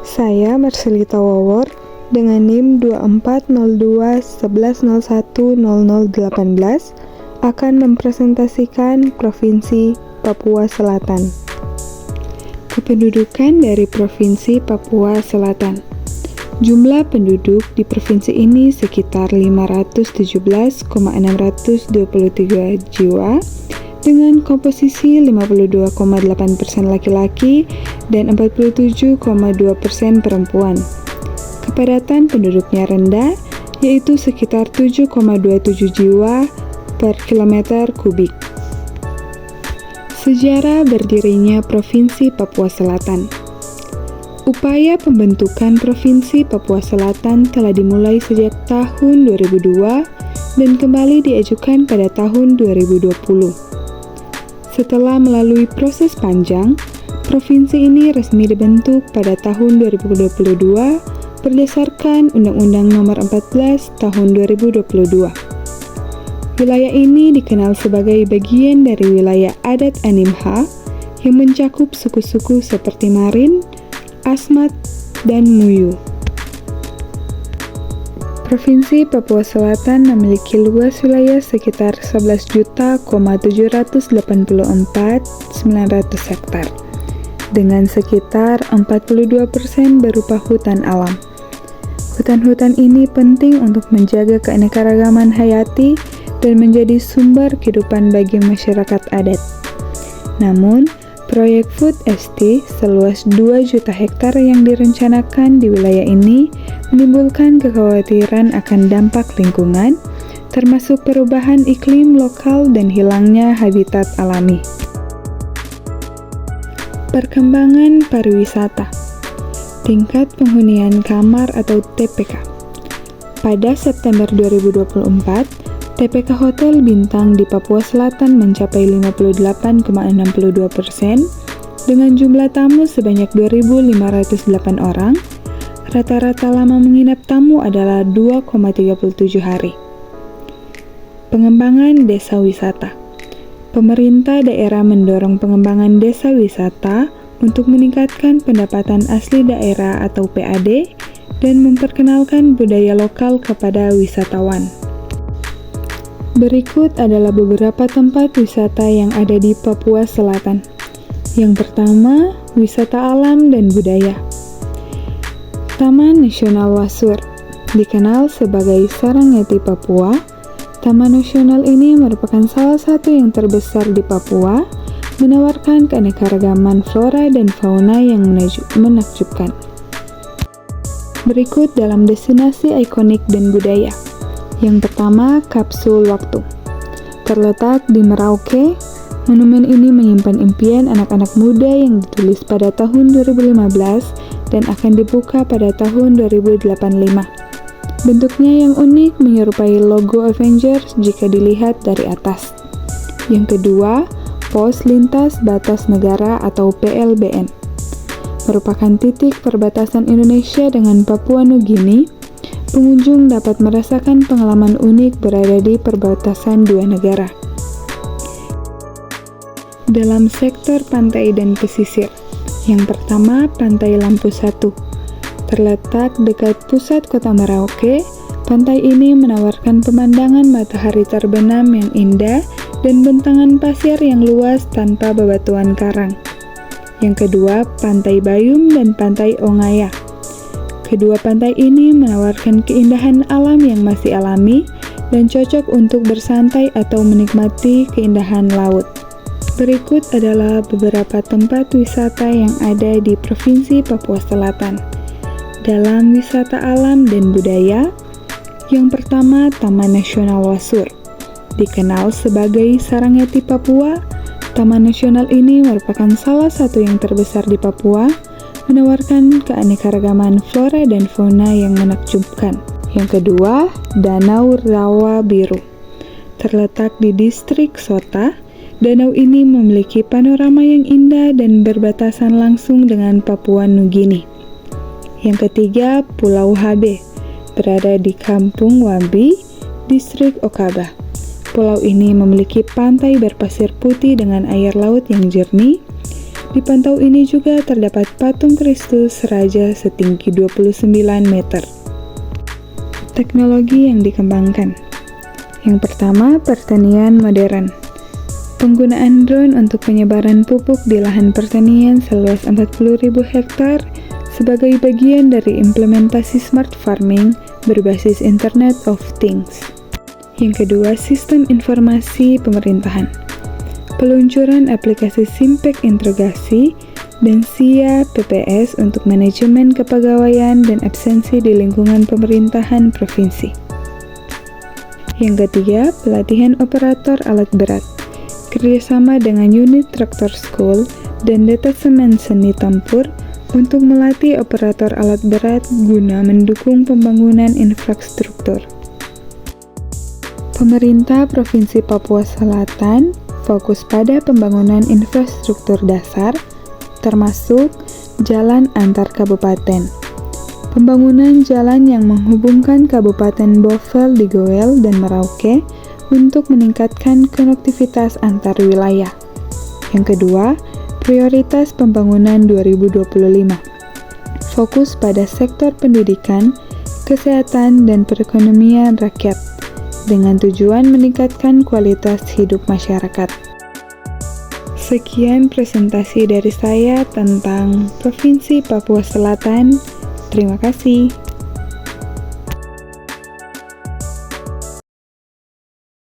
Saya Marcelita Wawor dengan NIM 240211010018 akan mempresentasikan Provinsi Papua Selatan. Kependudukan dari Provinsi Papua Selatan. Jumlah penduduk di provinsi ini sekitar 517,623 jiwa dengan komposisi 52,8% laki-laki dan 47,2% perempuan. Kepadatan penduduknya rendah, yaitu sekitar 7,27 jiwa per kilometer kubik. Sejarah berdirinya Provinsi Papua Selatan. Upaya pembentukan Provinsi Papua Selatan telah dimulai sejak tahun 2002 dan kembali diajukan pada tahun 2020. Setelah melalui proses panjang, provinsi ini resmi dibentuk pada tahun 2022 berdasarkan Undang-Undang Nomor 14 Tahun 2022. Wilayah ini dikenal sebagai bagian dari wilayah adat Animha yang mencakup suku-suku seperti Marin, Asmat, dan Muyu. Provinsi Papua Selatan memiliki luas wilayah sekitar 11.784.900 hektar, dengan sekitar 42% berupa hutan alam. Hutan-hutan ini penting untuk menjaga keanekaragaman hayati dan menjadi sumber kehidupan bagi masyarakat adat. Namun, proyek Food Estate seluas 2 juta hektar yang direncanakan di wilayah ini menimbulkan kekhawatiran akan dampak lingkungan, termasuk perubahan iklim lokal dan hilangnya habitat alami. Perkembangan pariwisata. Tingkat penghunian kamar atau TPK. Pada September 2024, TPK Hotel Bintang di Papua Selatan mencapai 58,62% dengan jumlah tamu sebanyak 2.508 orang. Rata-rata lama menginap tamu adalah 2,37 hari. Pengembangan desa wisata. Pemerintah daerah mendorong pengembangan desa wisata untuk meningkatkan pendapatan asli daerah atau PAD dan memperkenalkan budaya lokal kepada wisatawan. Berikut adalah beberapa tempat wisata yang ada di Papua Selatan. Yang pertama, wisata alam dan budaya. Taman Nasional Wasur, dikenal sebagai Sarangeti Papua. Taman nasional ini merupakan salah satu yang terbesar di Papua, menawarkan keanekaragaman flora dan fauna yang menakjubkan. Berikut dalam destinasi ikonik dan budaya. Yang pertama, Kapsul Waktu. Terletak di Merauke, monumen ini menyimpan impian anak-anak muda yang ditulis pada tahun 2015 dan akan dibuka pada tahun 2085. Bentuknya yang unik menyerupai logo Avengers jika dilihat dari atas. Yang kedua, Pos Lintas Batas Negara atau PLBN. Merupakan titik perbatasan Indonesia dengan Papua Nugini. Pengunjung dapat merasakan pengalaman unik berada di perbatasan dua negara. Dalam sektor pantai dan pesisir, yang pertama Pantai Lampu Satu. Terletak dekat pusat kota Merauke, pantai ini menawarkan pemandangan matahari terbenam yang indah dan bentangan pasir yang luas tanpa bebatuan karang. Yang kedua, Pantai Bayum dan Pantai Ongaya. Kedua pantai ini menawarkan keindahan alam yang masih alami dan cocok untuk bersantai atau menikmati keindahan laut. Berikut adalah beberapa tempat wisata yang ada di Provinsi Papua Selatan. Dalam wisata alam dan budaya, yang pertama Taman Nasional Wasur. Dikenal sebagai Sarangeti Papua, Taman Nasional ini merupakan salah satu yang terbesar di Papua, menawarkan keanekaragaman flora dan fauna yang menakjubkan. Yang kedua, Danau Rawa Biru. Terletak di distrik Sota, danau ini memiliki panorama yang indah dan berbatasan langsung dengan Papua Nugini. Yang ketiga, Pulau HB. Berada di Kampung Wambi, distrik Okabah. Pulau ini memiliki pantai berpasir putih dengan air laut yang jernih. Di pantau ini juga terdapat patung Kristus Raja setinggi 29 meter. Teknologi yang dikembangkan. Yang pertama, pertanian modern. Penggunaan drone untuk penyebaran pupuk di lahan pertanian seluas 40.000 hektar sebagai bagian dari implementasi smart farming berbasis Internet of Things. Yang kedua, sistem informasi pemerintahan. Peluncuran aplikasi Simpek Integrasi dan SIA PPS untuk manajemen kepegawaian dan absensi di lingkungan pemerintahan provinsi. Yang ketiga, pelatihan operator alat berat. Kerjasama dengan unit Traktor School dan Detasemen Seni Tempur untuk melatih operator alat berat guna mendukung pembangunan infrastruktur. Pemerintah Provinsi Papua Selatan fokus pada pembangunan infrastruktur dasar, termasuk jalan antar kabupaten. Pembangunan jalan yang menghubungkan Kabupaten Bovel di Goel dan Merauke untuk meningkatkan konektivitas antar wilayah. Yang kedua, prioritas pembangunan 2025. Fokus pada sektor pendidikan, kesehatan, dan perekonomian rakyat dengan tujuan meningkatkan kualitas hidup masyarakat. Sekian presentasi dari saya tentang Provinsi Papua Selatan. Terima kasih.